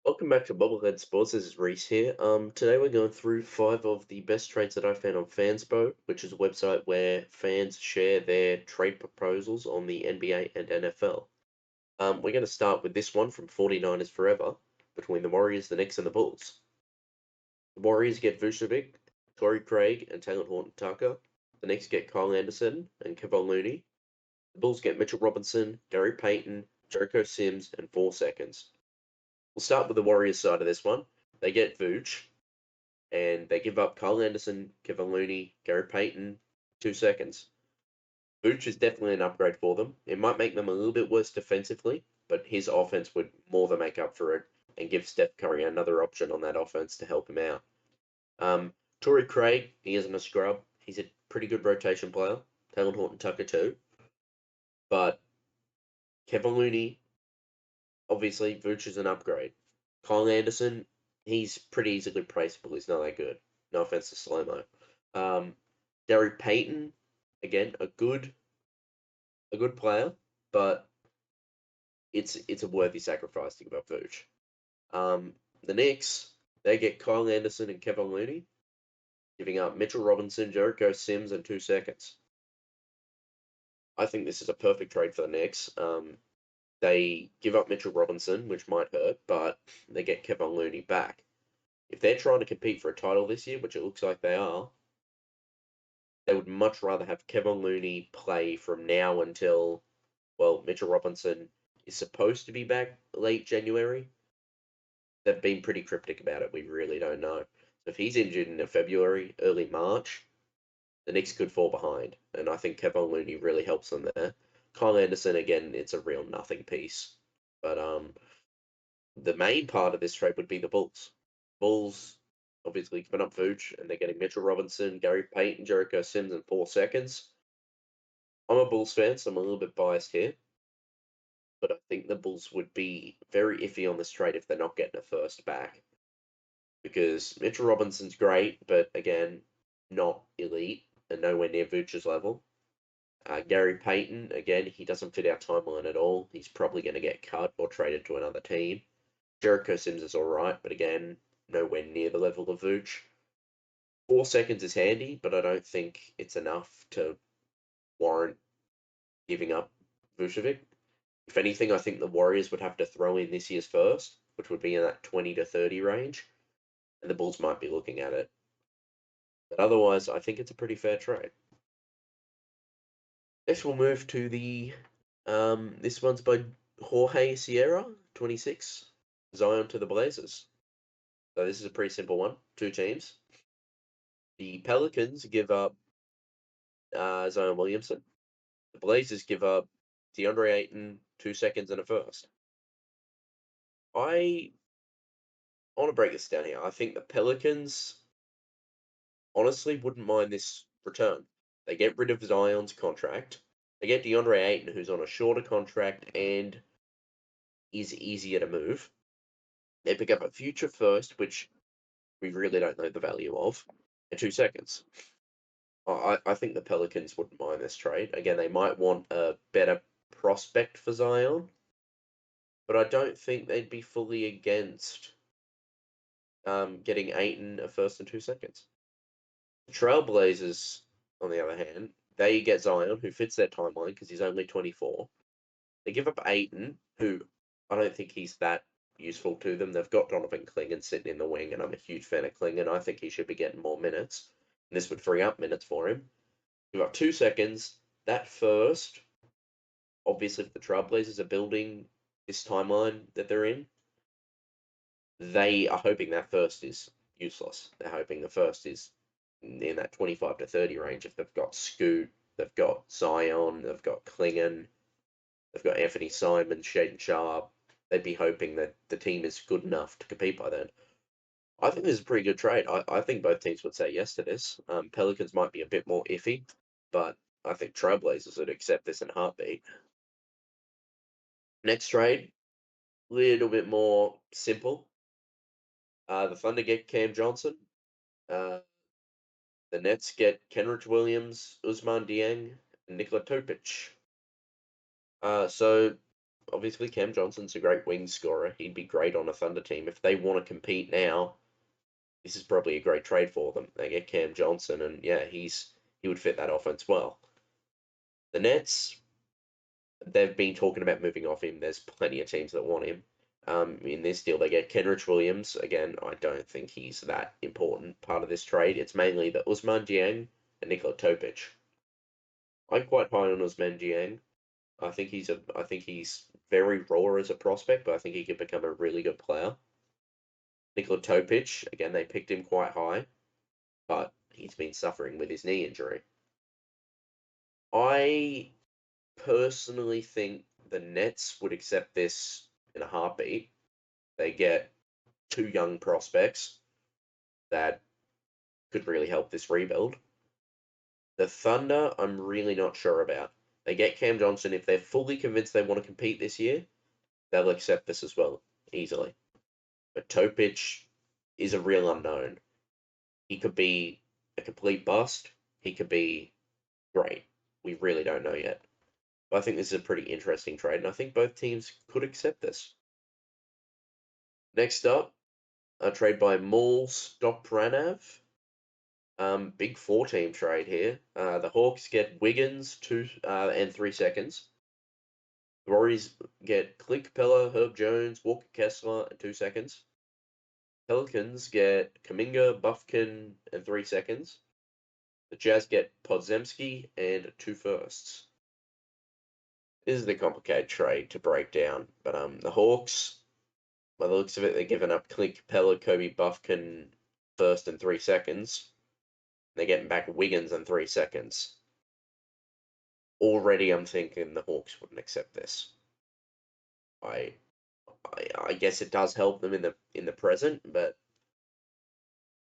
Welcome back to Bubblehead Sports. This is Reese here. Today we're going through 5 of the best trades that I found on Fanspo, which is a website where fans share their trade proposals on the NBA and NFL. We're going to start with this one from 49ers Forever between the Warriors, the Knicks, and the Bulls. The Warriors get Vucevic, Torrey Craig, and Taylor Horton Tucker. The Knicks get Kyle Anderson and Kevon Looney. The Bulls get Mitchell Robinson, Gary Payton, Jericho Sims, and 4 seconds. We'll start with the Warriors side of this one. They get Vooch, and they give up Kyle Anderson, Kevin Looney, Gary Payton, 2 seconds. Vooch is definitely an upgrade for them. It might make them a little bit worse defensively, but his offense would more than make up for it and give Steph Curry another option on that offense to help him out. Torrey Craig, he isn't a scrub. He's a pretty good rotation player. Taylor Horton Tucker too. But Kevin Looney, obviously, Vooch is an upgrade. Kyle Anderson, he's pretty easily replaceable. He's not that good. No offense to Slow-Mo. Gary Payton, again, a good player, but it's a worthy sacrifice to give up Vooch. The Knicks, they get Kyle Anderson and Kevin Looney, giving up Mitchell Robinson, Jericho Sims, and 2 seconds. I think this is a perfect trade for the Knicks. They give up Mitchell Robinson, which might hurt, but they get Kevon Looney back. If they're trying to compete for a title this year, which it looks like they are, they would much rather have Kevon Looney play from now until, well, Mitchell Robinson is supposed to be back late January. They've been pretty cryptic about it. We really don't know. So if he's injured in February, early March, the Knicks could fall behind. And I think Kevon Looney really helps them there. Kyle Anderson, again, it's a real nothing piece. But the main part of this trade would be the Bulls. Bulls obviously giving up Vooch, and they're getting Mitchell Robinson, Gary Payton, Jericho Sims in 4 seconds. I'm a Bulls fan, so I'm a little bit biased here. But I think the Bulls would be very iffy on this trade if they're not getting a first back. Because Mitchell Robinson's great, but again, not elite and nowhere near Vooch's level. Gary Payton, again, he doesn't fit our timeline at all. He's probably going to get cut or traded to another team. Jericho Sims is alright, but again, nowhere near the level of Vooch. 4 seconds is handy, but I don't think it's enough to warrant giving up Vucevic. If anything, I think the Warriors would have to throw in this year's first, which would be in that 20 to 30 range, and the Bulls might be looking at it. But otherwise, I think it's a pretty fair trade. Next, we'll move to the this one's by Jorge Sierra, 26, Zion to the Blazers. So this is a pretty simple one. 2 teams. The Pelicans give up Zion Williamson. The Blazers give up DeAndre Ayton, 2 seconds and a first. I want to break this down here. I think the Pelicans honestly wouldn't mind this return. They get rid of Zion's contract. They get DeAndre Ayton, who's on a shorter contract and is easier to move. They pick up a future first, which we really don't know the value of, in 2 seconds. I think the Pelicans wouldn't mind this trade. Again, they might want a better prospect for Zion, but I don't think they'd be fully against getting Ayton a first in 2 seconds. The Trailblazers, on the other hand, they get Zion, who fits their timeline because he's only 24. They give up Ayton, who I don't think he's that useful to them. They've got Donovan Clingan sitting in the wing, and I'm a huge fan of Clingan. I think he should be getting more minutes. And this would free up minutes for him. Give up 2 seconds. That first, obviously, if the Trailblazers are building this timeline that they're in, they are hoping that first is useless. They're hoping the first is in that 25 to 30 range. If they've got Scoot, they've got Zion, they've got Clingan, they've got Anthony Simon, Shaden Sharp, they'd be hoping that the team is good enough to compete by then. I think this is a pretty good trade. I think both teams would say yes to this. Pelicans might be a bit more iffy, but I think Trailblazers would accept this in a heartbeat. Next trade, little bit more simple. The Thunder get Cam Johnson. The Nets get Kenrich Williams, Usman Dieng, and Nikola Topic. So obviously Cam Johnson's a great wing scorer. He'd be great on a Thunder team. If they want to compete now, this is probably a great trade for them. They get Cam Johnson, and yeah, he would fit that offense well. The Nets, they've been talking about moving off him. There's plenty of teams that want him. In this deal, they get Kenrich Williams. Again, I don't think he's that important part of this trade. It's mainly the Usman Dieng and Nikola Topic. I'm quite high on Usman Dieng. I think he's very raw as a prospect, but I think he could become a really good player. Nikola Topic, again, they picked him quite high, but he's been suffering with his knee injury. I personally think the Nets would accept this in a heartbeat. They get two young prospects that could really help this rebuild. The Thunder, I'm really not sure about. They get Cam Johnson. If they're fully convinced they want to compete this year, they'll accept this as well, easily. But Topic is a real unknown. He could be a complete bust. He could be great. We really don't know yet. But I think this is a pretty interesting trade, and I think both teams could accept this. Next up, a trade by Mauls Pranav. Big four-team trade here. The Hawks get Wiggins and 3 seconds. The Warriors get Clint Capella, Herb Jones, Walker Kessler, and 2 seconds. Pelicans get Kuminga, Buffkin, and 3 seconds. The Jazz get Podzemski and 2 firsts. This is the complicated trade to break down, but the Hawks, by the looks of it, they're giving up Clint Capella, Kobe Buffkin, first and 3 seconds. They're getting back Wiggins in 3 seconds. Already, I'm thinking the Hawks wouldn't accept this. I guess it does help them in the present, but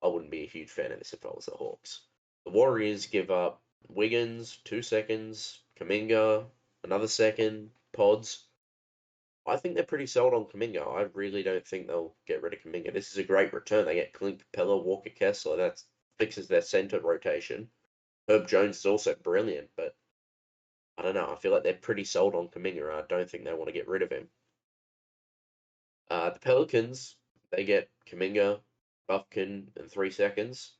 I wouldn't be a huge fan of this if I was the Hawks. The Warriors give up Wiggins, 2 seconds, Kuminga, another second, Pods. I think they're pretty sold on Kuminga. I really don't think they'll get rid of Kuminga. This is a great return. They get Clint Capella, Walker Kessler. That fixes their center rotation. Herb Jones is also brilliant, but I don't know. I feel like they're pretty sold on Kuminga. I don't think they want to get rid of him. The Pelicans, they get Kuminga, Buffkin, in 3 seconds.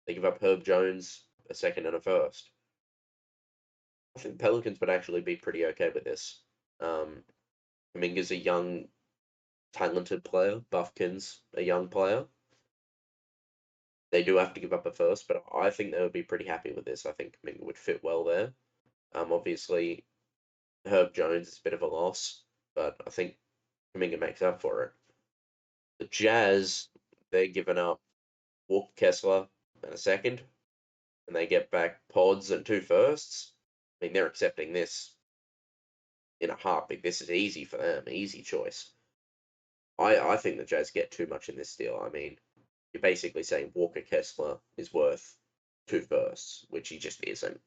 They give up Herb Jones, a second and a first. I think Pelicans would actually be pretty okay with this. Kuminga's a young, talented player. Buffkin's a young player. They do have to give up a first, but I think they would be pretty happy with this. I think Kuminga would fit well there. Obviously, Herb Jones is a bit of a loss, but I think Kuminga makes up for it. The Jazz, they're giving up Walker Kessler and a second, and they get back Pods and 2 firsts. I mean, they're accepting this in a heartbeat. This is easy for them, easy choice. I think the Jazz get too much in this deal. I mean, you're basically saying Walker Kessler is worth 2 firsts, which he just isn't.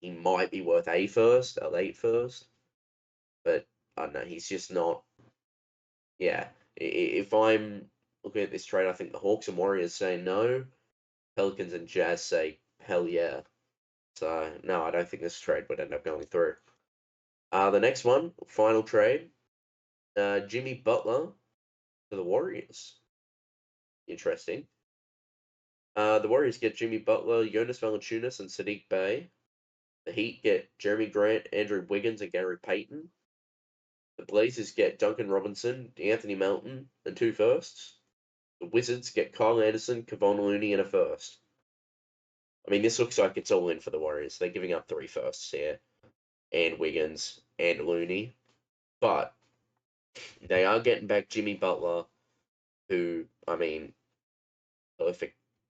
He might be worth a late first, but I don't know. He's just not. Yeah, if I'm looking at this trade, I think the Hawks and Warriors say no. Pelicans and Jazz say hell yeah. So no, I don't think this trade would end up going through. The next one, final trade, Jimmy Butler to the Warriors. Interesting. The Warriors get Jimmy Butler, Jonas Valanciunas, and Sadiq Bey. The Heat get Jeremy Grant, Andrew Wiggins, and Gary Payton. The Blazers get Duncan Robinson, Anthony Melton, and 2 firsts. The Wizards get Kyle Anderson, Kevon Looney, and a first. I mean, this looks like it's all in for the Warriors. They're giving up 3 firsts here, and Wiggins, and Looney. But they are getting back Jimmy Butler, who, I mean,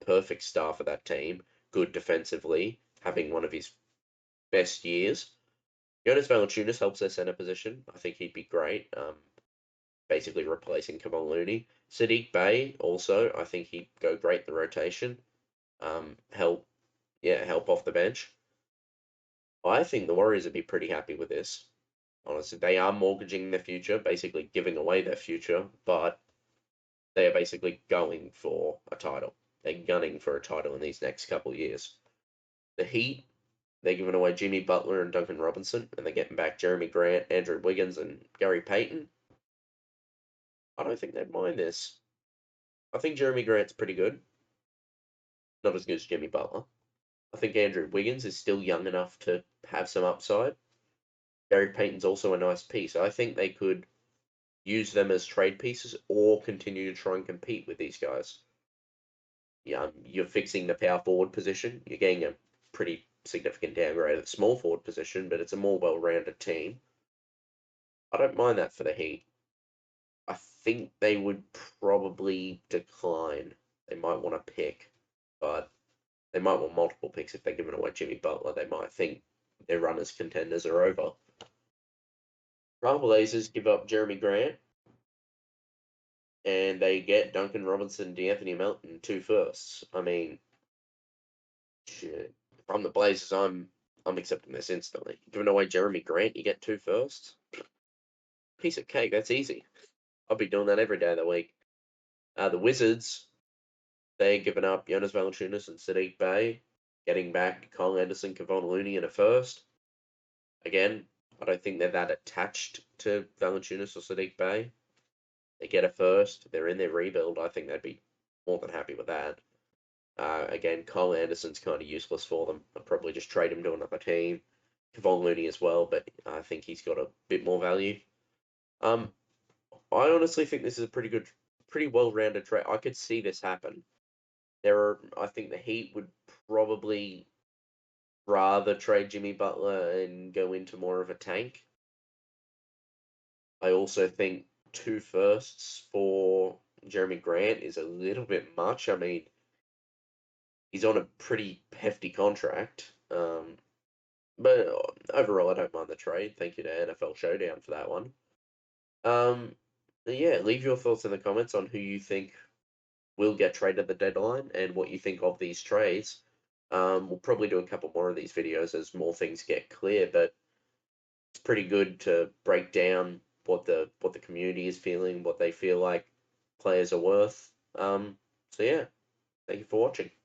perfect star for that team. Good defensively, having one of his best years. Jonas Valanciunas helps their center position. I think he'd be great. Basically replacing Kevon Looney. Sadiq Bey also, I think he'd go great in the rotation. Help off the bench. I think the Warriors would be pretty happy with this. Honestly, they are mortgaging their future, basically giving away their future, but they are basically going for a title. They're gunning for a title in these next couple of years. The Heat, They're giving away Jimmy Butler and Duncan Robinson, and they're getting back Jeremy Grant, Andrew Wiggins, and Gary Payton. I don't think they'd mind this. I think Jeremy Grant's pretty good. Not as good as Jimmy Butler. I think Andrew Wiggins is still young enough to have some upside. Gary Payton's also a nice piece. I think they could use them as trade pieces or continue to try and compete with these guys. Yeah, you're fixing the power forward position. You're getting a pretty significant downgrade at the small forward position, but it's a more well-rounded team. I don't mind that for the Heat. I think they would probably decline. They might want to pick, but they might want multiple picks if they're giving away Jimmy Butler. They might think their run as contenders are over. Blazers give up Jeremy Grant, and they get Duncan Robinson, D'Anthony Melton, 2 firsts. I mean, shit. If I'm the Blazers, I'm accepting this instantly. Giving away Jeremy Grant, you get 2 firsts. Piece of cake. That's easy. I'll be doing that every day of the week. The Wizards, they're giving up Jonas Valanciunas and Sadiq Bey, getting back Kyle Anderson, Kevon Looney in a first. Again, I don't think they're that attached to Valanciunas or Sadiq Bey. They get a first. They're in their rebuild. I think they'd be more than happy with that. Again, Kyle Anderson's kind of useless for them. I'd probably just trade him to another team. Kevon Looney as well, but I think he's got a bit more value. I honestly think this is a pretty well-rounded trade. I could see this happen. I think the Heat would probably rather trade Jimmy Butler and go into more of a tank. I also think 2 firsts for Jeremy Grant is a little bit much. I mean, he's on a pretty hefty contract. But overall, I don't mind the trade. Thank you to NFL Showdown for that one. Yeah, leave your thoughts in the comments on who you think will get traded at the deadline and what you think of these trades. We'll probably do a couple more of these videos as more things get clear, but it's pretty good to break down what the community is feeling, what they feel like players are worth. So yeah, thank you for watching.